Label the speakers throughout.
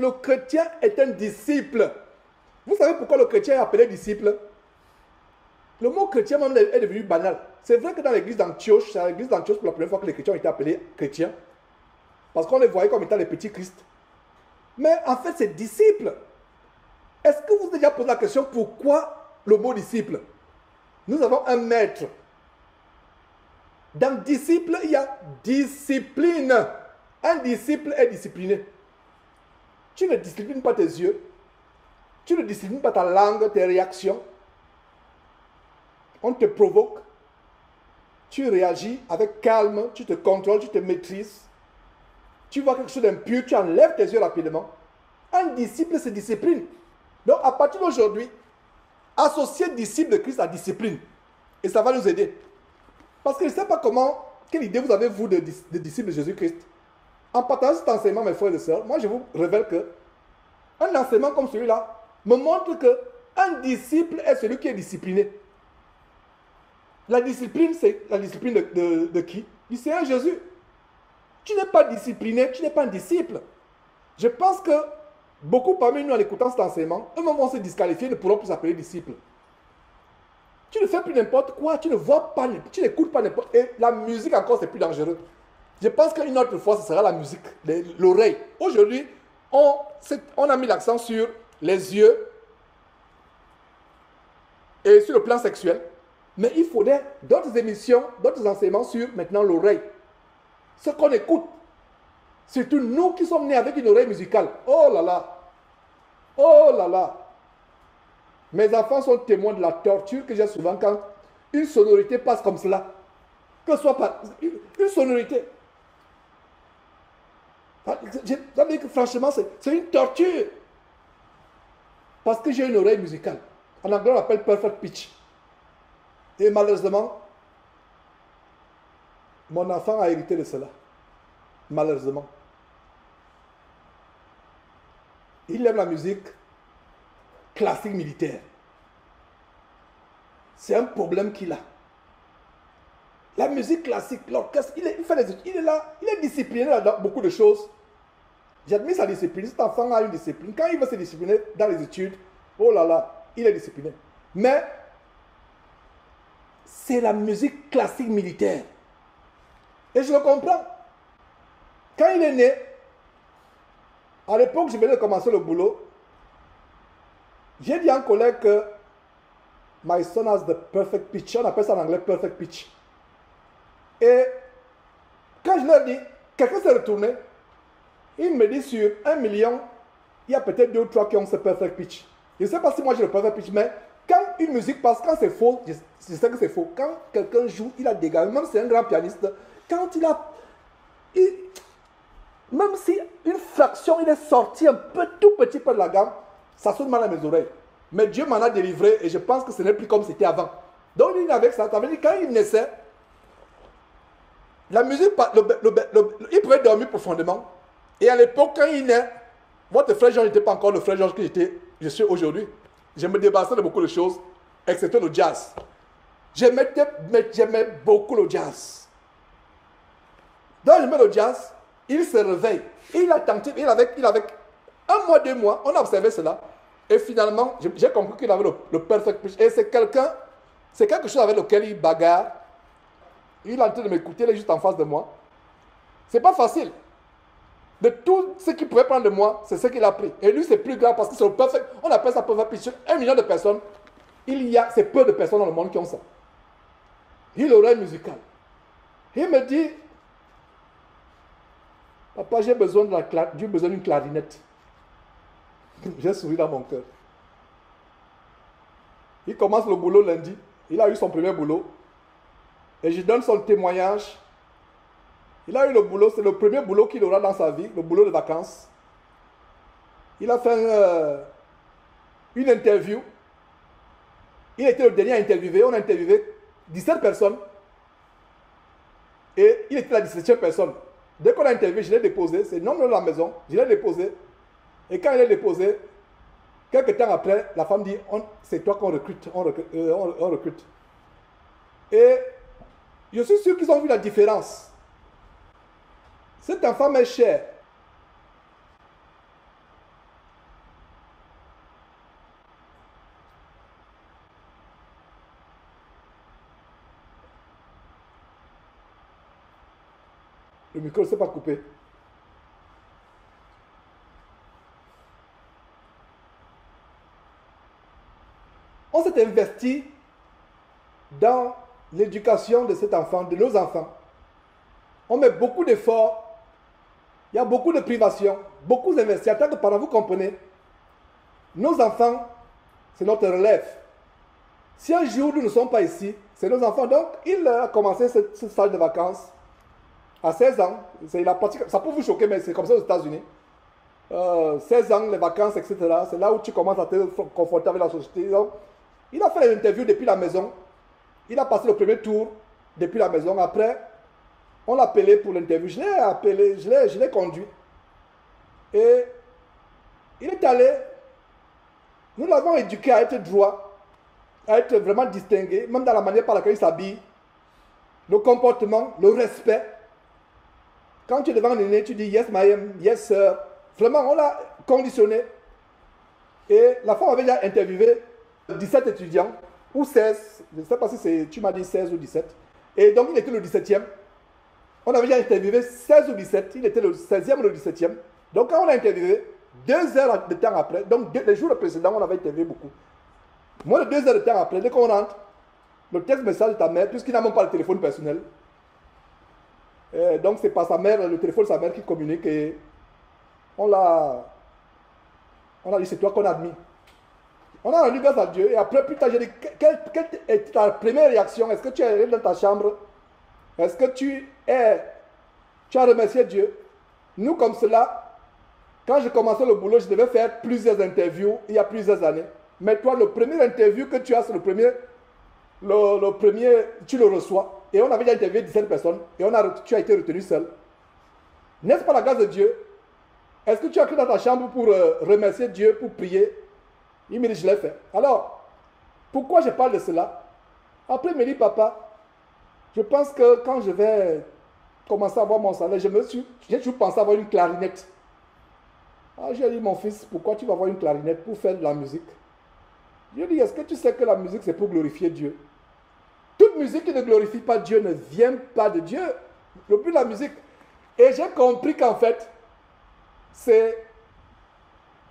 Speaker 1: Le chrétien est un disciple. Vous savez pourquoi le chrétien est appelé disciple? Le mot chrétien même est devenu banal. C'est vrai que dans l'église d'Antioche, c'est à l'église d'Antioche pour la première fois que les chrétiens ont été appelés chrétiens. Parce qu'on les voyait comme étant les petits Christ. Mais en fait, c'est disciple. Est-ce que vous avez déjà posé la question pourquoi le mot disciple? Nous avons un maître. Dans disciple, il y a discipline. Un disciple est discipliné. Tu ne disciplines pas tes yeux. Tu ne disciplines pas ta langue, tes réactions. On te provoque. Tu réagis avec calme, tu te contrôles, tu te maîtrises. Tu vois quelque chose d'impur, tu enlèves tes yeux rapidement. Un disciple se discipline. Donc à partir d'aujourd'hui, associer disciple de Christ à discipline. Et ça va nous aider. Parce que je ne sais pas quelle idée vous avez, vous, de disciple de Jésus-Christ. En partageant cet enseignement, mes frères et sœurs, moi je vous révèle que un enseignement comme celui-là me montre qu'un disciple est celui qui est discipliné. La discipline, c'est la discipline de qui? Du Seigneur Jésus. Tu n'es pas discipliné, tu n'es pas un disciple. Je pense que beaucoup parmi nous, en écoutant cet enseignement, eux-mêmes vont se disqualifier, ne pourront plus s'appeler disciples. Tu ne fais plus n'importe quoi, tu ne vois pas, tu n'écoutes pas n'importe quoi. Et la musique encore, c'est plus dangereux. Je pense qu'une autre fois, ce sera la musique, l'oreille. Aujourd'hui, on a mis l'accent sur les yeux et sur le plan sexuel. Mais il faudrait d'autres émissions, d'autres enseignements sur maintenant l'oreille. Ce qu'on écoute. Surtout nous qui sommes nés avec une oreille musicale. Oh là là. Oh là là. Mes enfants sont témoins de la torture que j'ai souvent quand une sonorité passe comme cela. Que ce soit pas une sonorité. Ça veut dire que franchement, c'est une torture. Parce que j'ai une oreille musicale. En anglais, on l'appelle perfect pitch. Et malheureusement, mon enfant a hérité de cela. Malheureusement. Il aime la musique classique militaire. C'est un problème qu'il a. La musique classique, l'orchestre, il est là, il est discipliné dans beaucoup de choses. J'admire sa discipline. Cet enfant a une discipline. Quand il veut se discipliner dans les études, oh là là, il est discipliné. Mais c'est la musique classique militaire. Et je le comprends. Quand il est né, à l'époque, je venais de commencer le boulot, j'ai dit à un collègue que my son has the perfect pitch. On appelle ça en anglais perfect pitch. Et quand je leur dis, quelqu'un s'est retourné, il me dit sur 1 million, il y a peut-être 2 ou 3 qui ont ce perfect pitch. Je ne sais pas si moi j'ai le perfect pitch, mais quand une musique passe, quand c'est faux, je sais que c'est faux. Quand quelqu'un joue, il a dégagé, même si c'est un grand pianiste, quand même si une fraction, il est sorti un peu, tout petit peu de la gamme, ça sonne mal à mes oreilles. Mais Dieu m'en a délivré et je pense que ce n'est plus comme c'était avant. Donc il est avec ça, ça veut dire quand il naissait, la musique, il pouvait dormir profondément. Et à l'époque, quand il naît, votre frère Jean n'était pas encore le frère Georges que je suis aujourd'hui. Je me débarrassais de beaucoup de choses, excepté le jazz. J'aimais beaucoup le jazz. Donc je mets le jazz, il se réveille. Il a tenté, il avait 1 mois, 2 mois, on a observé cela. Et finalement, j'ai compris qu'il avait le perfect pitch. Et c'est quelque chose avec lequel il bagarre. Il est en train de m'écouter, il est juste en face de moi. C'est pas facile. De tout ce qu'il pouvait prendre de moi, c'est ce qu'il a pris. Et lui, c'est plus grave parce que c'est le perfect. On appelle ça perfect pitch. 1 million de personnes. C'est peu de personnes dans le monde qui ont ça. Il a l'oreille musicale. Il me dit, papa, j'ai besoin d'une clarinette. J'ai souri dans mon cœur. Il commence le boulot lundi. Il a eu son premier boulot. Et je donne son témoignage. Il a eu le boulot, c'est le premier boulot qu'il aura dans sa vie, le boulot de vacances. Il a fait une interview. Il était le dernier à interviewer. On a interviewé 17 personnes. Et il était la 17e personne. Dès qu'on a interviewé, je l'ai déposé. C'est le nom de la maison. Je l'ai déposé. Et quand il est déposé, quelques temps après, la femme dit, c'est toi qu'on recrute. On recrute. Et je suis sûr qu'ils ont vu la différence. Cette femme est chère. Le micro ne s'est pas coupé. On s'est investi dans l'éducation de cet enfant, de nos enfants. On met beaucoup d'efforts. Il y a beaucoup de privations, beaucoup d'investissements. En tant que parents, vous comprenez, nos enfants, c'est notre relève. Si un jour nous ne sommes pas ici, c'est nos enfants. Donc, il a commencé ce stage de vacances à 16 ans. Ça peut vous choquer, mais c'est comme ça aux États-Unis. 16 ans, les vacances, etc. C'est là où tu commences à te confronter avec la société. Donc, il a fait l'interview depuis la maison. Il a passé le premier tour depuis la maison. Après, on l'a appelé pour l'interview. Je l'ai appelé, je l'ai conduit. Et il est allé. Nous l'avons éduqué à être droit, à être vraiment distingué, même dans la manière par laquelle il s'habille, le comportement, le respect. Quand tu es devant un aîné, tu dis yes, madame, yes, sir. Vraiment, on l'a conditionné. Et la femme avait déjà interviewé 17 étudiants, ou 16, je ne sais pas si tu m'as dit 16 ou 17. Et donc, il était le 17e. On avait déjà interviewé 16 ou 17, il était le 16e ou le 17e. Donc, quand on l'a interviewé, 2 heures de temps après, donc les jours précédents, on avait interviewé beaucoup. Moins de 2 heures de temps après, dès qu'on rentre, le texte message de ta mère, puisqu'il n'a même pas le téléphone personnel. Donc, c'est par sa mère, le téléphone de sa mère qui communique et on a dit, c'est toi qu'on a admis. On a rendu grâce à Dieu et après, plus tard, j'ai dit, quelle est ta première réaction? Est-ce que tu es allé dans ta chambre? Est-ce que tu as remercié Dieu? Nous, comme cela, quand je commençais le boulot, je devais faire plusieurs interviews il y a plusieurs années. Mais toi, le premier interview que tu as, c'est le premier, tu le reçois. Et on avait déjà interviewé 17 personnes et tu as été retenu seul. N'est-ce pas la grâce de Dieu? Est-ce que tu as cru dans ta chambre pour remercier Dieu, pour prier? Il me dit, je l'ai fait. Alors, pourquoi je parle de cela? Après, il me dit, papa, je pense que quand je vais commencer à avoir mon salaire, j'ai toujours pensé avoir une clarinette. Ah, j'ai dit, mon fils, pourquoi tu vas avoir une clarinette pour faire de la musique? Je lui ai dit, est-ce que tu sais que la musique, c'est pour glorifier Dieu? Toute musique qui ne glorifie pas Dieu ne vient pas de Dieu. Le but de la musique. Et j'ai compris qu'en fait, c'est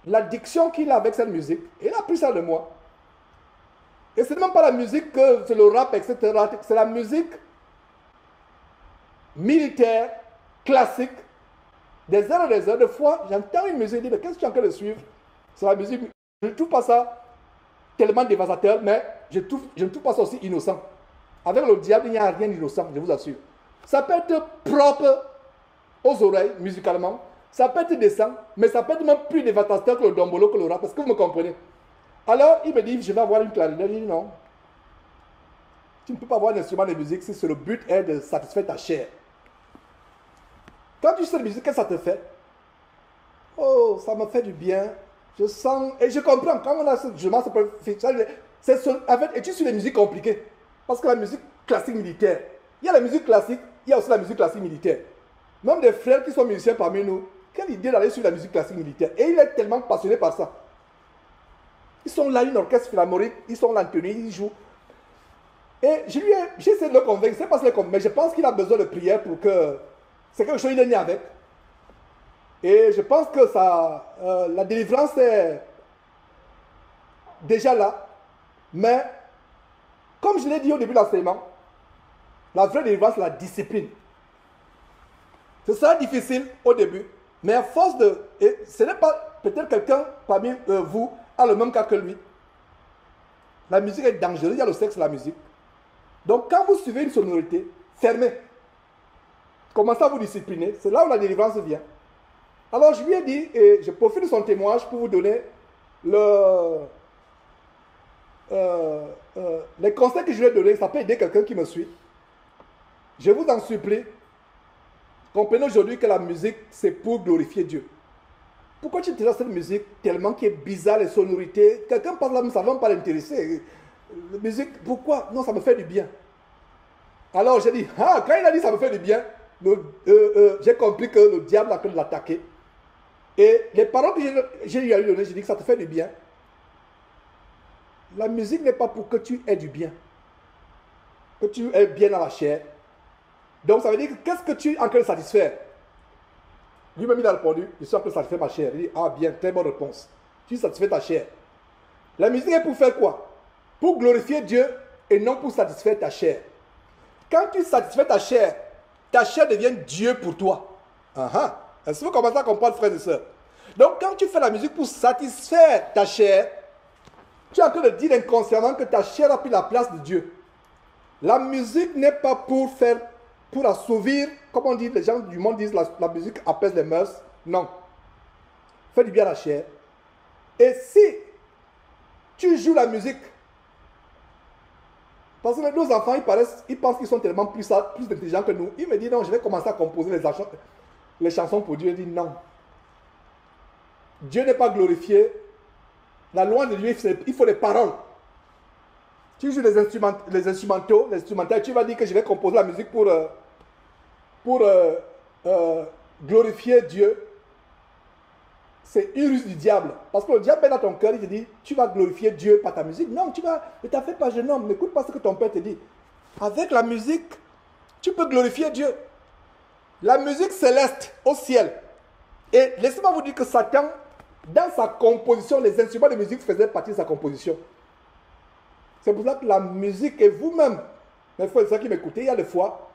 Speaker 1: l'addiction qu'il a avec cette musique. Et il a pris ça de moi. Et ce n'est même pas la musique, c'est le rap, etc. C'est la musique militaire, classique. Des heures et des heures de fois, j'entends une musique, je dis, mais qu'est-ce que tu es en train de suivre? C'est la musique. Je ne trouve pas ça tellement dévastateur, mais je ne trouve pas ça aussi innocent. Avec le diable, il n'y a rien d'innocent, je vous assure. Ça peut être propre aux oreilles, musicalement. Ça peut être décent, mais ça peut être même plus dévastateur que le dombolo, que le rap. Est-ce que vous me comprenez? Alors, il me dit, je vais avoir une clarinette. Je dis, non. Tu ne peux pas avoir un instrument de musique si le but est de satisfaire ta chair. Quand tu sais la musique, qu'est-ce que ça te fait? Oh, ça me fait du bien. Je sens, et je comprends, quand on a ce jugement, en fait, et tu suis les musiques compliquées. Parce que la musique classique militaire, il y a la musique classique, il y a aussi la musique classique militaire. Même des frères qui sont musiciens parmi nous, quelle idée d'aller sur la musique classique militaire. Et il est tellement passionné par ça. Ils sont là, une orchestre philharmonique, ils sont là en tenue, ils jouent. Et j'ai essayé de le convaincre, c'est pas ce mais je pense qu'il a besoin de prière pour que c'est quelque chose qu'il est né avec. Et je pense que la délivrance est déjà là. Mais, comme je l'ai dit au début de l'enseignement, la vraie délivrance, c'est la discipline. Ce sera difficile au début, mais à force de... Et ce n'est pas... Peut-être quelqu'un parmi vous a le même cas que lui. La musique est dangereuse, il y a le sexe la musique. Donc, quand vous suivez une sonorité, fermez. Commencez à vous discipliner. C'est là où la délivrance vient. Alors, je lui ai dit, et je profite de son témoignage pour vous donner les conseils que je lui ai donnés. Ça peut aider quelqu'un qui me suit. Je vous en supplie. Comprenez aujourd'hui que la musique, c'est pour glorifier Dieu. Pourquoi tu utilises cette musique tellement qui est bizarre, les sonorités? Quelqu'un parle là, mais ça ne va pas l'intéresser. La musique, pourquoi? Non, ça me fait du bien. Alors, j'ai dit, quand il a dit ça me fait du bien, j'ai compris que le diable a pu l'attaquer. Et les paroles que j'ai lui données, j'ai dit que ça te fait du bien. La musique n'est pas pour que tu aies du bien. Que tu aies bien dans la chair. Donc ça veut dire que qu'est-ce que tu es en train de satisfaire? Lui-même, il a répondu, je suis en train de satisfaire ma chair. Il dit, ah bien, très bonne réponse. Tu satisfais ta chair. La musique est pour faire quoi? Pour glorifier Dieu et non pour satisfaire ta chair. Quand tu satisfais ta chair devient Dieu pour toi. Est-ce que vous commencez à comprendre, frères et sœurs? Donc, quand tu fais la musique pour satisfaire ta chair, tu es en train de dire inconsciemment que ta chair a pris la place de Dieu. La musique n'est pas pour assouvir, comme on dit, les gens du monde disent la musique apaise les mœurs. Non. Fais du bien à la chair. Et si tu joues la musique, parce que nos enfants, ils pensent qu'ils sont tellement plus intelligents que nous. Ils me disent non, je vais commencer à composer les chansons pour Dieu. Je dis non. Dieu n'est pas glorifié. La loi de Dieu, il faut des paroles. Tu joues les instrumentaux, tu vas dire que je vais composer la musique pour glorifier Dieu. C'est une ruse du diable. Parce que le diable est dans ton cœur, il te dit, tu vas glorifier Dieu par ta musique. Non, ne t'en fais pas, jeune homme, n'écoute pas ce que ton père te dit. Avec la musique, tu peux glorifier Dieu. La musique céleste au ciel. Et laissez-moi vous dire que Satan, dans sa composition, les instruments de musique faisaient partie de sa composition. C'est pour ça que la musique et vous-même, mes frères et sœurs qui m'écoutez, il y a des fois,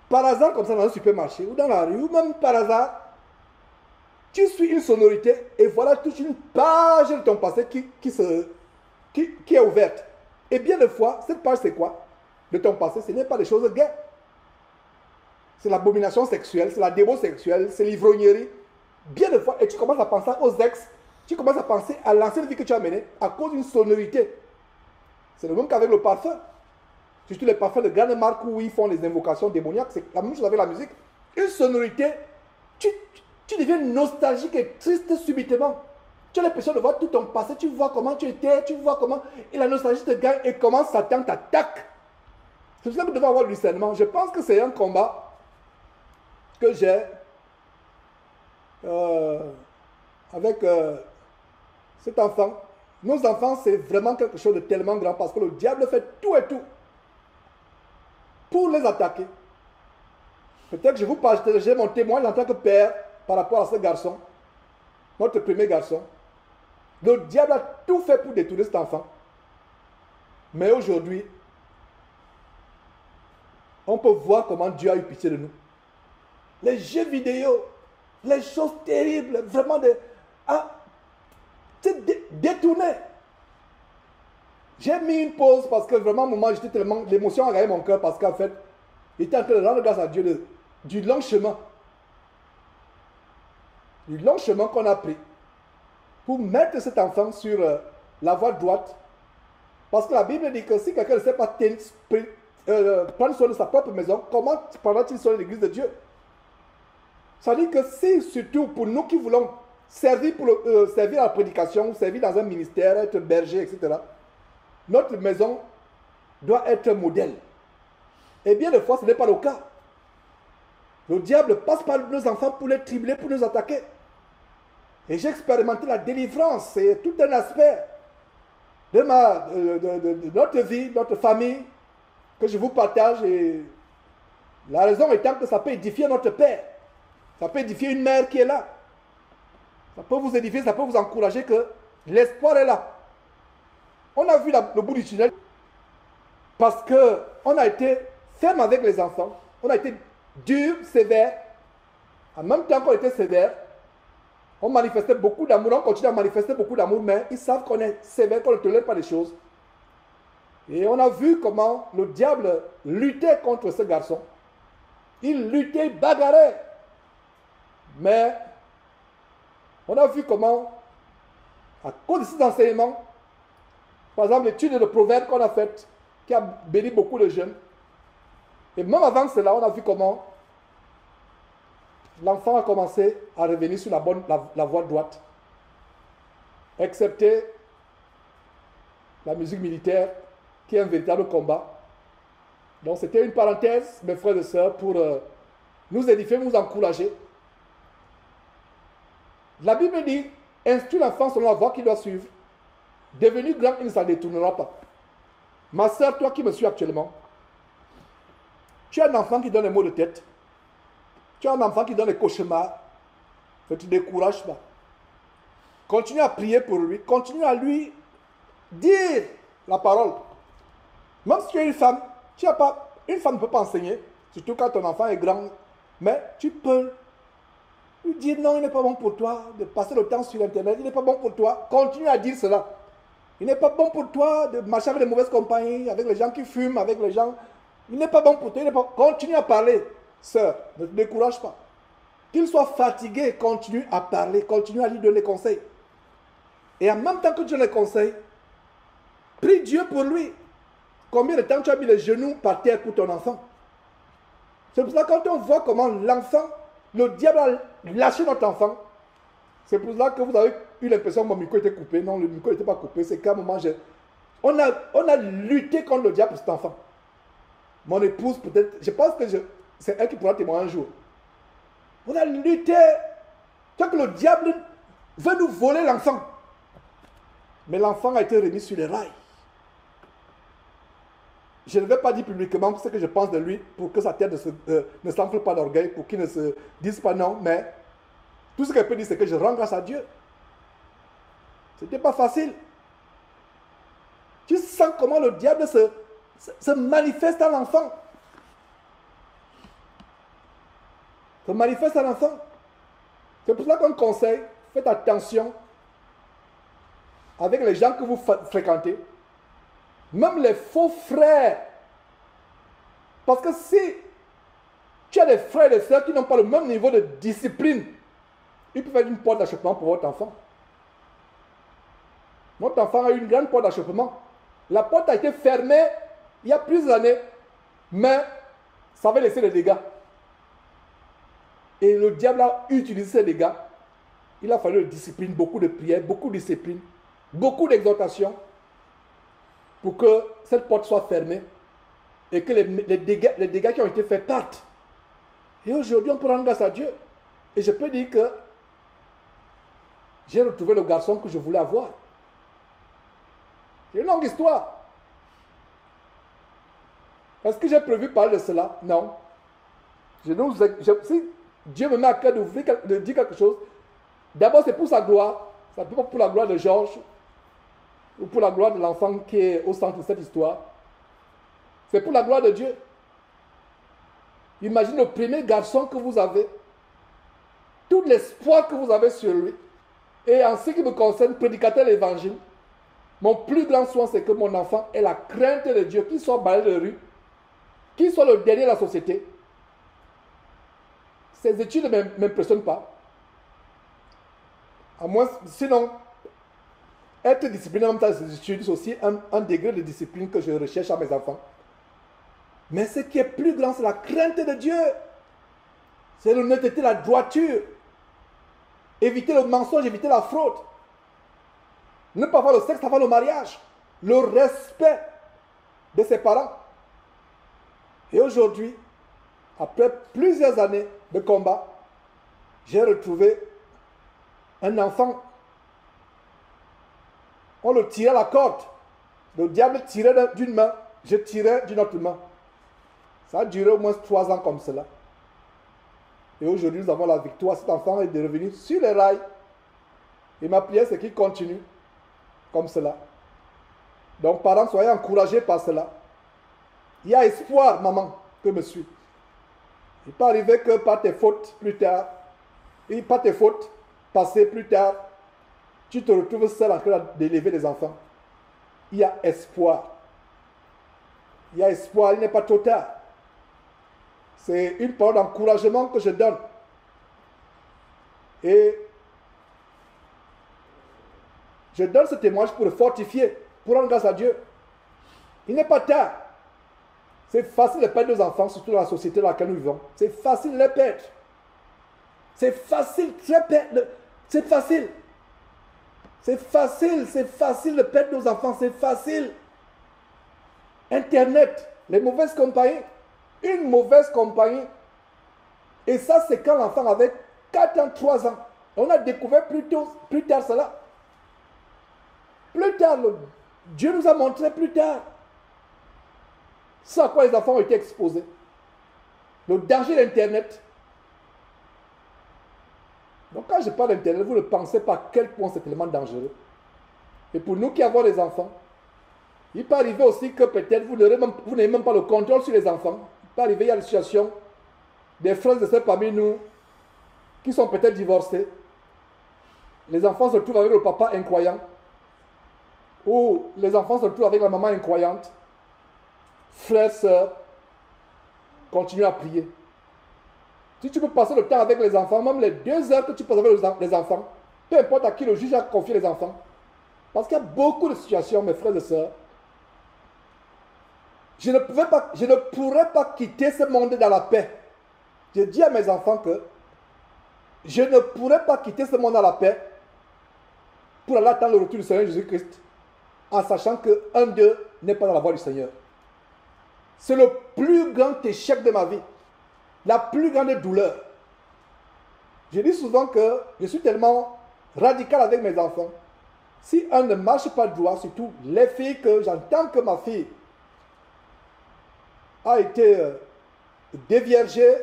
Speaker 1: par hasard comme ça dans un supermarché ou dans la rue, ou même par hasard, tu suis une sonorité et voilà toute une page de ton passé qui est ouverte. Et bien des fois, cette page c'est quoi? De ton passé, ce n'est pas des choses gaies. C'est l'abomination sexuelle, c'est la dévo sexuelle, c'est l'ivrognerie. Bien des fois, et tu commences à penser aux ex, tu commences à penser à l'ancienne vie que tu as menée à cause d'une sonorité. C'est le même qu'avec le parfum. Surtout les parfums de grande marque où ils font les invocations démoniaques, c'est la même chose avec la musique. Une sonorité, tu deviens nostalgique et triste subitement. Tu as l'impression de voir tout ton passé, tu vois comment tu étais, tu vois comment... Et la nostalgie te gagne et comment Satan t'attaque. C'est pour ça que vous devez avoir le discernement. Je pense que c'est un combat que j'ai avec cet enfant. Nos enfants, c'est vraiment quelque chose de tellement grand parce que le diable fait tout et tout pour les attaquer. Peut-être que je vous partagerai mon témoignage en tant que père par rapport à ce garçon, notre premier garçon. Le diable a tout fait pour détourner cet enfant. Mais aujourd'hui, on peut voir comment Dieu a eu pitié de nous. Les jeux vidéo, les choses terribles, vraiment détourné. J'ai mis une pause parce que vraiment, au moment, j'étais tellement... L'émotion a gagné mon cœur parce qu'en fait, il était en train de rendre grâce à Dieu du long chemin. Du long chemin qu'on a pris pour mettre cet enfant sur la voie droite. Parce que la Bible dit que si quelqu'un ne sait pas prendre soin de sa propre maison, comment prendra-t-il soin de l'église de Dieu? Ça dit que si, surtout pour nous qui voulons servir à la prédication, servir dans un ministère, être berger, etc., notre maison doit être un modèle. Et bien des fois, ce n'est pas le cas. Le diable passe par nos enfants pour les tribler, pour nous attaquer. Et j'ai expérimenté la délivrance, c'est tout un aspect de notre vie, notre famille, que je vous partage. Et la raison étant que ça peut édifier notre père. Ça peut édifier une mère qui est là. Ça peut vous édifier, ça peut vous encourager que l'espoir est là. On a vu le bout du tunnel parce qu'on a été ferme avec les enfants. On a été dur, sévère. En même temps qu'on était sévère, on manifestait beaucoup d'amour. On continue à manifester beaucoup d'amour, mais ils savent qu'on est sévère, qu'on ne tolère pas les choses. Et on a vu comment le diable luttait contre ce garçon. Il luttait, il bagarrait. Mais on a vu comment, à cause de ces enseignements, par exemple l'étude de Proverbes qu'on a faite, qui a béni beaucoup de jeunes, et même avant cela, on a vu comment l'enfant a commencé à revenir sur la voie droite, excepté la musique militaire, qui est un véritable combat. Donc c'était une parenthèse, mes frères et sœurs, pour nous édifier, nous encourager. La Bible dit, instruis l'enfant selon la voie qu'il doit suivre. Devenu grand, il ne s'en détournera pas. Ma soeur, toi qui me suis actuellement, tu as un enfant qui donne les maux de tête. Tu as un enfant qui donne les cauchemars. Ne te décourage pas. Continue à prier pour lui. Continue à lui dire la parole. Même si tu es une femme, une femme ne peut pas enseigner, surtout quand ton enfant est grand. Mais tu peux lui dire non, il n'est pas bon pour toi de passer le temps sur Internet. Il n'est pas bon pour toi. Continue à dire cela. Il n'est pas bon pour toi de marcher avec les mauvaises compagnies, avec les gens qui fument, avec les gens. Il n'est pas bon pour toi. Continue à parler. Sœur, ne te décourage pas. Qu'il soit fatigué, continue à parler, continue à lui donner des conseils. Et en même temps que tu donnes les conseils, prie Dieu pour lui. Combien de temps tu as mis les genoux par terre pour ton enfant? C'est pour ça que quand on voit comment l'enfant, le diable a lâché notre enfant, c'est pour ça que vous avez eu l'impression que mon micro était coupé. Non, le micro n'était pas coupé. C'est qu'à un moment, on a lutté contre le diable pour cet enfant. Mon épouse, peut-être, je pense que c'est elle qui pourra témoigner un jour. On a lutté. Tant que le diable veut nous voler l'enfant. Mais l'enfant a été remis sur les rails. Je ne vais pas dire publiquement ce que je pense de lui pour que sa tête ne s'enfle pas d'orgueil, pour qu'il ne se dise pas non, mais tout ce qu'elle peut dire, c'est que je rends grâce à Dieu. Ce n'était pas facile. Tu sens comment le diable se manifeste à l'enfant. Se manifeste à l'enfant. C'est pour ça qu'on conseille, faites attention avec les gens que vous fréquentez. Même les faux frères. Parce que si tu as des frères et des sœurs qui n'ont pas le même niveau de discipline, ils peuvent être une porte d'achoppement pour votre enfant. Notre enfant a eu une grande porte d'achoppement. La porte a été fermée il y a plusieurs années, mais ça avait laissé des dégâts. Et le diable a utilisé ces dégâts. Il a fallu de discipline, beaucoup de prières, beaucoup de discipline, beaucoup d'exhortation pour que cette porte soit fermée et que les dégâts qui ont été faits partent. Et aujourd'hui, on peut rendre grâce à Dieu. Et je peux dire que j'ai retrouvé le garçon que je voulais avoir. C'est une longue histoire. Est-ce que j'ai prévu parler de cela? Non. Si Dieu me met à cœur de dire quelque chose, d'abord c'est pour sa gloire. Ça ne peut pas pour la gloire de Georges ou pour la gloire de l'enfant qui est au centre de cette histoire. C'est pour la gloire de Dieu. Imagine le premier garçon que vous avez, tout l'espoir que vous avez sur lui. Et en ce qui me concerne, prédicateur de l'évangile, mon plus grand soin, c'est que mon enfant ait la crainte de Dieu, qu'il soit balayé de rue, qu'il soit le dernier de la société. Ses études ne m'impressionnent pas. À moins, sinon, être discipliné en même temps des études, c'est aussi un degré de discipline que je recherche à mes enfants. Mais ce qui est plus grand, c'est la crainte de Dieu. C'est l'honnêteté, la droiture. Éviter le mensonge, éviter la fraude. Ne pas avoir le sexe avant le mariage. Le respect de ses parents. Et aujourd'hui, après plusieurs années de combat, j'ai retrouvé un enfant. On le tirait à la corde. Le diable tirait d'une main, je tirais d'une autre main. Ça a duré au moins 3 ans comme cela. Et aujourd'hui, nous avons la victoire. Cet enfant est revenu sur les rails. Et ma prière, c'est qu'il continue comme cela. Donc, parents, soyez encouragés par cela. Il y a espoir, maman, que me suit. Il peut arriver que par tes fautes plus tard, et par tes fautes passées plus tard, tu te retrouves seul en train d'élever des enfants. Il y a espoir. Il y a espoir, il n'est pas trop tard. C'est une parole d'encouragement que je donne. Et je donne ce témoignage pour le fortifier, pour rendre grâce à Dieu. Il n'est pas tard. C'est facile de perdre nos enfants, surtout dans la société dans laquelle nous vivons. C'est facile de les perdre. C'est facile, c'est facile. C'est facile de perdre nos enfants, c'est facile. Internet, les mauvaises compagnies, une mauvaise compagnie. Et ça, c'est quand l'enfant avait 4 ans, 3 ans. On a découvert plus tard cela. Plus tard, Dieu nous a montré plus tard. C'est à quoi les enfants ont été exposés. Le danger d'Internet. Donc, Donc quand je parle d'Internet, vous ne pensez pas à quel point c'est tellement dangereux. Et pour nous qui avons des enfants, il peut arriver aussi que peut-être vous n'avez même pas le contrôle sur les enfants. Il peut arriver, il y a des situations, des frères et sœurs parmi nous qui sont peut-être divorcés. Les enfants se retrouvent avec le papa incroyant. Ou les enfants se retrouvent avec la maman incroyante. Frères, sœurs, continuez à prier. Si tu peux passer le temps avec les enfants, même les 2 heures que tu passes avec les enfants, peu importe à qui le juge a confié les enfants. Parce qu'il y a beaucoup de situations, mes frères et sœurs. Je ne pourrais pas quitter ce monde dans la paix. Je dis à mes enfants que je ne pourrais pas quitter ce monde dans la paix pour aller attendre le retour du Seigneur Jésus-Christ en sachant qu'un d'eux n'est pas dans la voie du Seigneur. C'est le plus grand échec de ma vie. La plus grande douleur. Je dis souvent que je suis tellement radical avec mes enfants. Si un ne marche pas droit, surtout les filles que j'entends que ma fille a été déviergée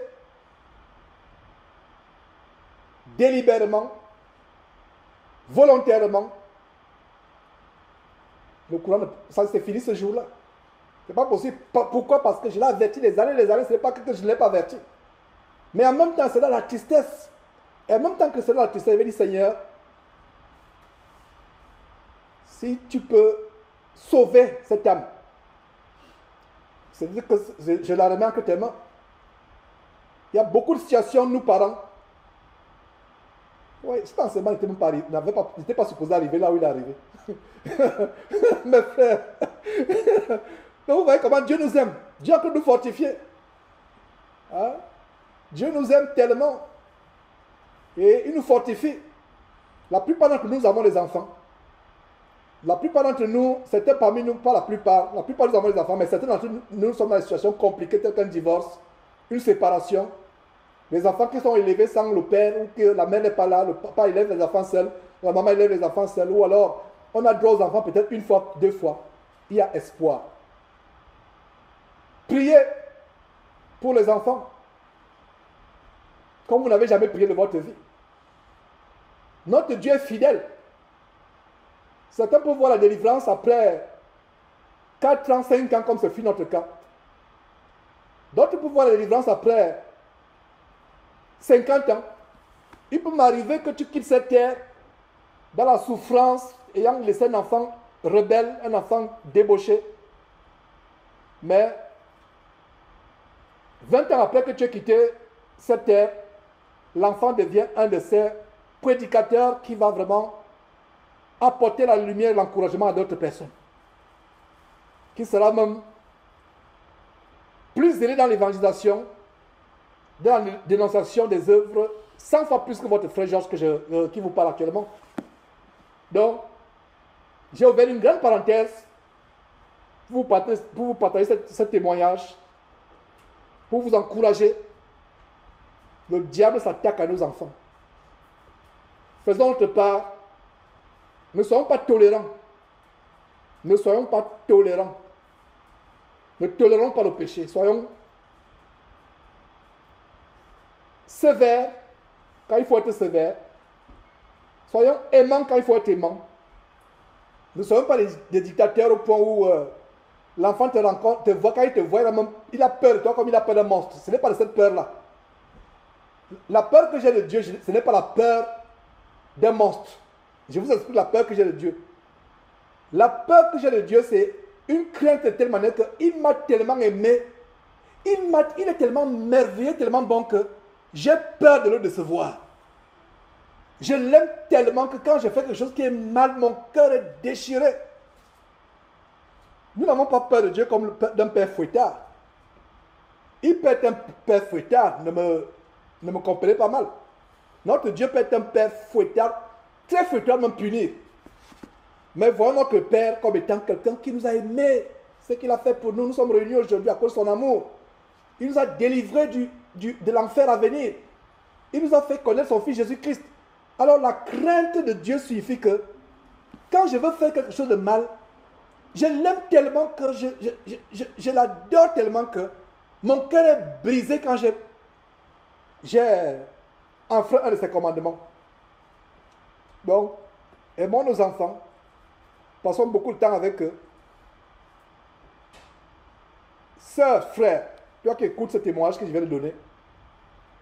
Speaker 1: délibérément, volontairement, le courant, ça s'est fini ce jour-là. Ce n'est pas possible. Pourquoi? Parce que je l'ai averti des années, ce n'est pas que je ne l'ai pas averti. Mais en même temps, c'est là la tristesse. Et en même temps que c'est là la tristesse, je vais dire, Seigneur, si tu peux sauver cette âme, c'est-à-dire que je la remets entre tes mains. Il y a beaucoup de situations, nous parents, oui, cet enseignement n'était pas supposé arriver là où il est arrivé. Mes frères, donc vous voyez comment Dieu nous aime. Dieu peut nous fortifier. Hein? Dieu nous aime tellement. Et il nous fortifie. La plupart d'entre nous avons des enfants. La plupart d'entre nous, certains parmi nous, pas la plupart nous avons des enfants, mais certains d'entre nous sommes dans des situations compliquées telles qu'un divorce, une séparation. Les enfants qui sont élevés sans le père ou que la mère n'est pas là, le papa élève les enfants seuls, la maman élève les enfants seuls, ou alors on a droit aux enfants peut-être 1 fois, 2 fois. Il y a espoir. Priez pour les enfants comme vous n'avez jamais prié de votre vie. Notre Dieu est fidèle. Certains peuvent voir la délivrance après 4 ans, 5 ans, comme ce fut notre cas. D'autres peuvent voir la délivrance après 50 ans. Il peut m'arriver que tu quittes cette terre dans la souffrance, ayant laissé un enfant rebelle, un enfant débauché. Mais 20 ans après que tu aies quitté cette terre, l'enfant devient un de ces prédicateurs qui va vraiment apporter la lumière et l'encouragement à d'autres personnes. Qui sera même plus zélé dans l'évangélisation, dans la dénonciation des œuvres, 100 fois plus que votre frère Georges qui vous parle actuellement. Donc, j'ai ouvert une grande parenthèse pour vous partager ce témoignage, pour vous encourager. Le diable s'attaque à nos enfants. Faisons notre part. Ne soyons pas tolérants. Ne soyons pas tolérants. Ne tolérons pas le péché. Soyons sévères quand il faut être sévère. Soyons aimants quand il faut être aimant. Ne soyons pas des dictateurs au point où l'enfant te voit, quand il te voit, il a peur de toi comme il a peur d'un monstre. Ce n'est pas de cette peur-là. La peur que j'ai de Dieu, ce n'est pas la peur d'un monstre. Je vous explique la peur que j'ai de Dieu. La peur que j'ai de Dieu, c'est une crainte de telle manière qu'il m'a tellement aimé. Il est tellement merveilleux, tellement bon que j'ai peur de le décevoir. Je l'aime tellement que quand je fais quelque chose qui est mal, mon cœur est déchiré. Nous n'avons pas peur de Dieu comme d'un père fouettard. Il peut être un père fouettard, ne me comprenez pas mal. Notre Dieu peut être un père fouettard, très fouettard, même punir. Mais voyons notre Père comme étant quelqu'un qui nous a aimés. Ce qu'il a fait pour nous, nous sommes réunis aujourd'hui à cause de son amour. Il nous a délivrés de l'enfer à venir. Il nous a fait connaître son Fils Jésus-Christ. Alors la crainte de Dieu signifie que quand je veux faire quelque chose de mal, je l'aime tellement que je l'adore tellement que mon cœur est brisé quand j'ai enfreint un de ses commandements. Donc, aimons nos enfants. Passons beaucoup de temps avec eux. Sœur, frère, toi qui écoutes ce témoignage que je viens de donner,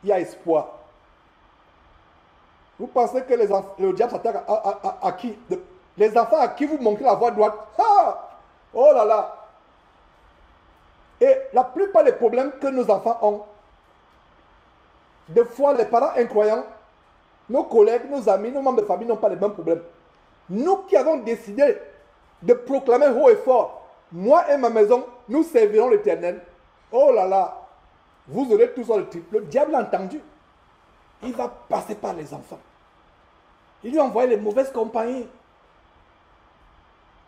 Speaker 1: il y a espoir. Vous pensez que le diable s'attaque à qui? Les enfants à qui vous montrez la voie droite. Ah! Oh là là! Et la plupart des problèmes que nos enfants ont, des fois les parents incroyants, nos collègues, nos amis, nos membres de famille n'ont pas les mêmes problèmes. Nous qui avons décidé de proclamer haut et fort, moi et ma maison, nous servirons l'Éternel. Oh là là! Vous aurez tout ça le triple. Le diable a entendu. Il va passer par les enfants. Il lui a envoyé les mauvaises compagnies.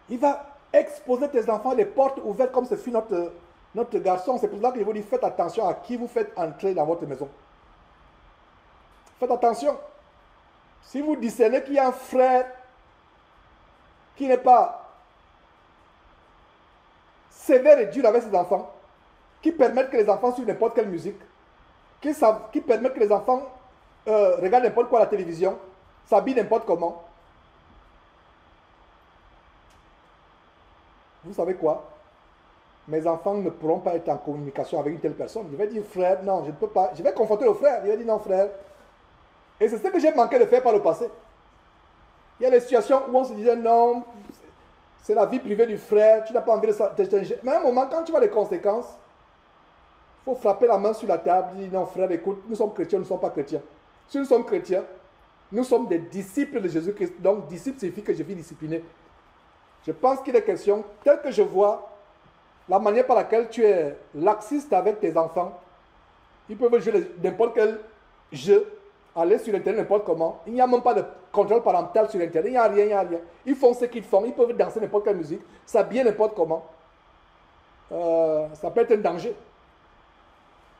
Speaker 1: Il va exposer tes enfants à des portes ouvertes comme ce fut notre garçon. C'est pour ça que je vous dis, faites attention à qui vous faites entrer dans votre maison. Faites attention. Si vous discernez qu'il y a un frère qui n'est pas sévère et dur avec ses enfants, qui permettent que les enfants suivent n'importe quelle musique, qui permettent que les enfants regardent n'importe quoi à la télévision, s'habillent n'importe comment. Vous savez quoi? Mes enfants ne pourront pas être en communication avec une telle personne. Je vais dire, frère, non, je ne peux pas. Je vais confronter le frère. Il va dire, non, frère. Et c'est ce que j'ai manqué de faire par le passé. Il y a des situations où on se disait, non, c'est la vie privée du frère, tu n'as pas envie de t'échanger. Mais à un moment, quand tu vois les conséquences, il faut frapper la main sur la table, dire, non, frère, écoute, nous sommes chrétiens, nous ne sommes pas chrétiens. Si nous sommes chrétiens, nous sommes des disciples de Jésus-Christ. Donc, disciple signifie que je vis discipliné. Je pense qu'il est question, tel que je vois, la manière par laquelle tu es laxiste avec tes enfants, ils peuvent jouer n'importe quel jeu, aller sur Internet n'importe comment. Il n'y a même pas de contrôle parental sur Internet, il n'y a rien, il n'y a rien. Ils font ce qu'ils font, ils peuvent danser n'importe quelle musique, s'habiller n'importe comment. Ça peut être un danger.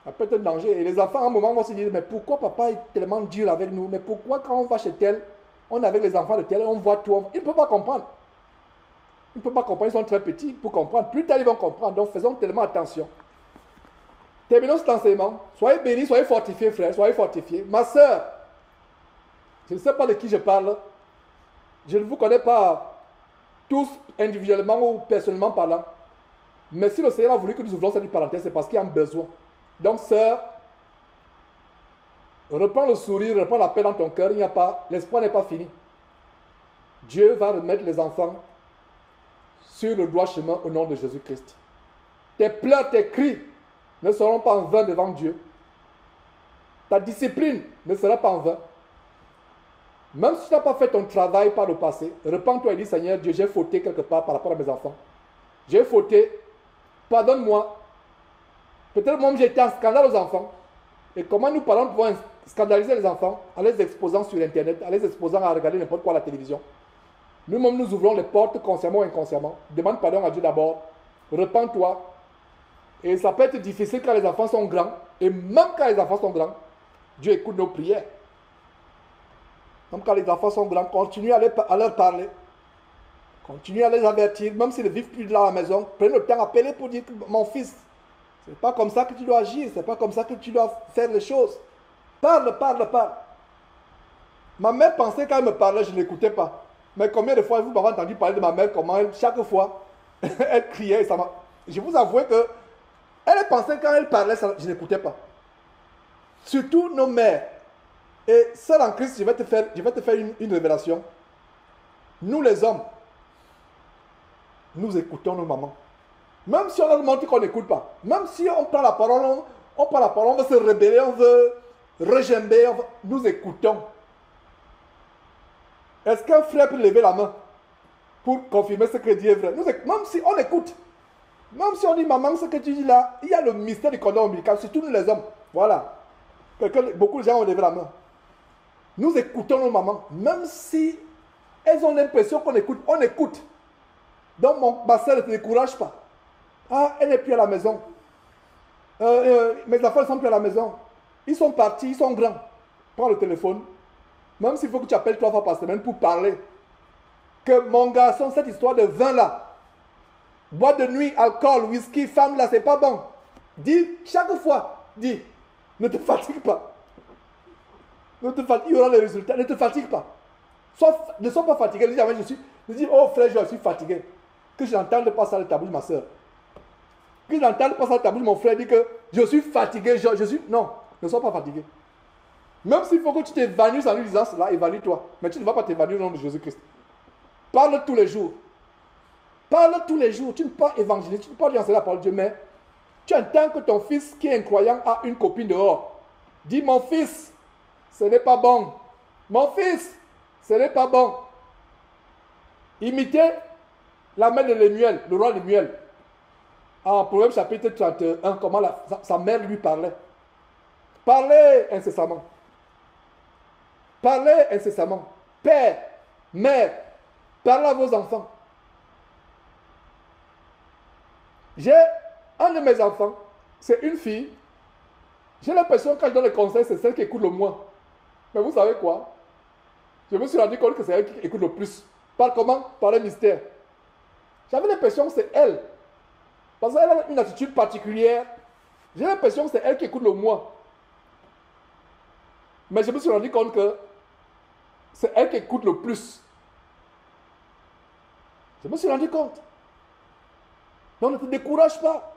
Speaker 1: Ça peut être un danger. Et les enfants, à un moment, vont se dire, mais pourquoi papa est tellement dur avec nous? Mais pourquoi quand on va chez tel, on est avec les enfants de tel, on voit tout. Ils ne peuvent pas comprendre. Ils ne peuvent pas comprendre, ils sont très petits pour comprendre. Plus tard, ils vont comprendre. Donc, faisons tellement attention. Terminons cet enseignement. Soyez bénis, soyez fortifiés, frères, soyez fortifiés. Ma soeur, je ne sais pas de qui je parle. Je ne vous connais pas tous individuellement ou personnellement parlant. Mais si le Seigneur a voulu que nous ouvrons cette parenthèse, c'est parce qu'il y a un besoin. Donc, sœur, reprends le sourire, reprends la paix dans ton cœur. L'espoir n'est pas fini. Dieu va remettre les enfants sur le droit chemin au nom de Jésus-Christ. Tes pleurs, tes cris ne seront pas en vain devant Dieu. Ta discipline ne sera pas en vain. Même si tu n'as pas fait ton travail par le passé, repens-toi et dis, Seigneur Dieu, j'ai fauté quelque part par rapport à mes enfants. J'ai fauté. Pardonne-moi. Peut-être moi j'ai été un scandale aux enfants. Et comment nous parlons pouvons scandaliser les enfants en les exposant sur Internet, en les exposant à regarder n'importe quoi à la télévision. Nous-mêmes, nous ouvrons les portes consciemment ou inconsciemment. Demande pardon à Dieu d'abord. Repends-toi. Et ça peut être difficile quand les enfants sont grands. Et même quand les enfants sont grands, Dieu écoute nos prières. Même quand les enfants sont grands, continue à leur parler. Continue à les avertir. Même s'ils ne vivent plus là à la maison, prenez le temps d'appeler pour dire, mon fils, c'est pas comme ça que tu dois agir. C'est pas comme ça que tu dois faire les choses. Parle, parle, parle. Ma mère pensait quand elle me parlait, je ne l'écoutais pas. Mais combien de fois vous m'avez entendu parler de ma mère, comment elle, chaque fois, elle criait. Et je vous avoue que elle pensait quand elle parlait, je n'écoutais pas. Surtout nos mères. Et seul en Christ, je vais te faire une révélation. Nous les hommes, nous écoutons nos mamans. Même si on a montré qu'on n'écoute pas. Même si on prend la parole, on veut se rebeller, on veut regimber, nous écoutons. Est-ce qu'un frère peut lever la main pour confirmer ce que Dieu est vrai? Même si on écoute, même si on dit, maman, ce que tu dis là, il y a le mystère du cordon ombilical, surtout nous les hommes. Voilà. Beaucoup de gens ont levé la main. Nous écoutons nos mamans, même si elles ont l'impression qu'on écoute, on écoute. Donc ma soeur ne te décourage pas. Ah, elle n'est plus à la maison. Mes enfants ne sont plus à la maison. Ils sont partis, ils sont grands. Prends le téléphone. Même s'il faut que tu appelles 3 fois par semaine pour parler. Que mon garçon, cette histoire de vin là, boîte de nuit, alcool, whisky, femme là, c'est pas bon. Dis, chaque fois, dis, ne te fatigue pas. Ne te fatigue, il y aura les résultats, ne te fatigue pas. Ne sois pas fatigué. Ne dis, oh frère, je suis fatigué. Que je n'entende pas ça de ta bouche, ma soeur. Que je n'entende pas ça de ta bouche, mon frère dit que je suis fatigué. Non, ne sois pas fatigué. Même s'il faut que tu t'évanouisses en lui disant cela, évanouis-toi. Mais tu ne vas pas t'évanouir au nom de Jésus-Christ. Parle tous les jours. Parle tous les jours. Tu ne peux pas évangéliser, tu ne peux pas dire la parole de Dieu, mais tu entends que ton fils qui est incroyant a une copine dehors. Dis, mon fils, ce n'est pas bon. Mon fils, ce n'est pas bon. Imitez la mère de Lémuel, le roi Lémuel. En Proverbe chapitre 31, comment sa mère lui parlait. Parlez incessamment. Parlez incessamment. Père, mère, parlez à vos enfants. J'ai un de mes enfants, c'est une fille. J'ai l'impression que quand je donne les conseils, c'est celle qui écoute le moins. Mais vous savez quoi? Je me suis rendu compte que c'est elle qui écoute le plus. Par comment? Par le mystère. J'avais l'impression que c'est elle. Parce qu'elle a une attitude particulière. J'ai l'impression que c'est elle qui écoute le moins. Mais je me suis rendu compte que c'est elle qui écoute le plus. Je me suis rendu compte. Donc ne te décourage pas.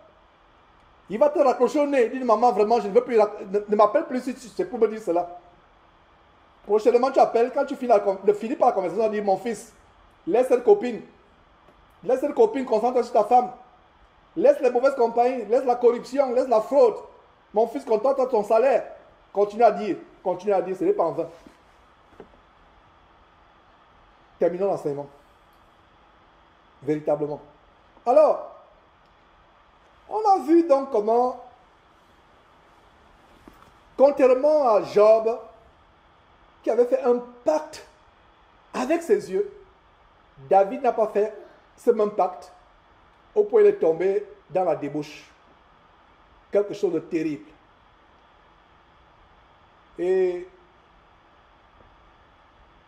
Speaker 1: Il va te raccrocher au nez. Il dit, maman, vraiment, je ne veux plus. Ne m'appelle plus si c'est pour me dire cela. Prochainement, tu appelles. Quand tu finis par la conversation, tu dis, mon fils, laisse cette copine. Laisse cette copine, concentre sur ta femme. Laisse les mauvaises compagnies. Laisse la corruption. Laisse la fraude. Mon fils, contente de ton salaire. Continue à dire. Continue à dire. Ce n'est pas en vain. Terminons l'enseignement. Véritablement. Alors, on a vu donc comment, contrairement à Job, qui avait fait un pacte avec ses yeux, David n'a pas fait ce même pacte au point de tomber dans la débauche. Quelque chose de terrible. Et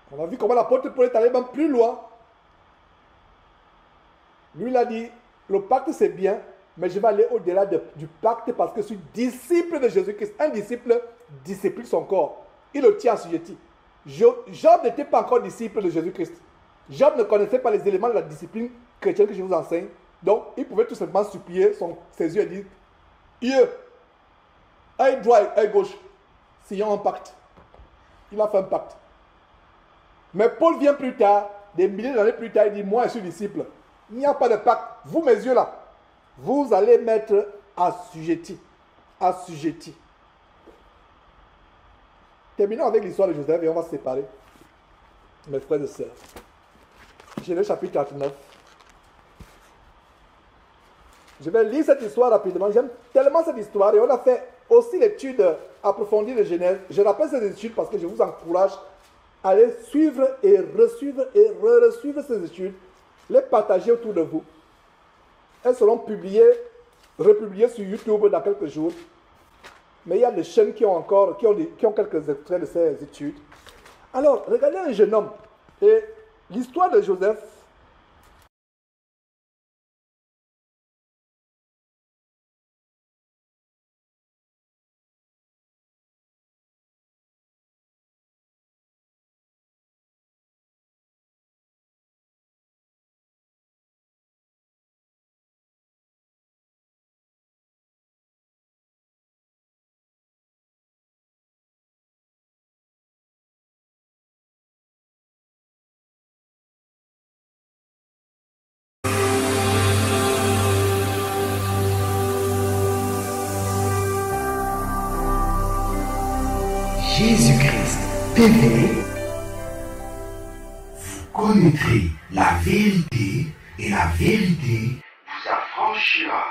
Speaker 1: on a vu comment l'apôtre Paul est allé même plus loin. Lui, il a dit, le pacte c'est bien, mais je vais aller au-delà du pacte parce que je suis disciple de Jésus-Christ. Un disciple discipline son corps. Il le tient assujetti. Job n'était pas encore disciple de Jésus-Christ. Job ne connaissait pas les éléments de la discipline chrétienne que je vous enseigne. Donc, il pouvait tout simplement supplier ses yeux et dire, Dieu, œil droit et œil gauche, signons un pacte. Il a fait un pacte. Mais Paul vient plus tard, des milliers d'années plus tard, il dit, moi je suis disciple. Il n'y a pas de pacte. Vous, mes yeux là, vous allez mettre assujetti. Assujetti. Terminons avec l'histoire de Joseph et on va se séparer. Mes frères et sœurs. Genèse chapitre 39. Je vais lire cette histoire rapidement. J'aime tellement cette histoire et on a fait aussi l'étude approfondie de Genèse. Je rappelle ces études parce que je vous encourage à aller suivre et re-suivre et re-suivre ces études, les partager autour de vous. Elles seront publiées, republiées sur YouTube dans quelques jours. Mais il y a des chaînes qui ont quelques extraits de ces études. Alors, regardez un jeune homme. Et l'histoire de Joseph,
Speaker 2: Jésus-Christ TV, vous connaîtrez la vérité et la vérité vous affranchira.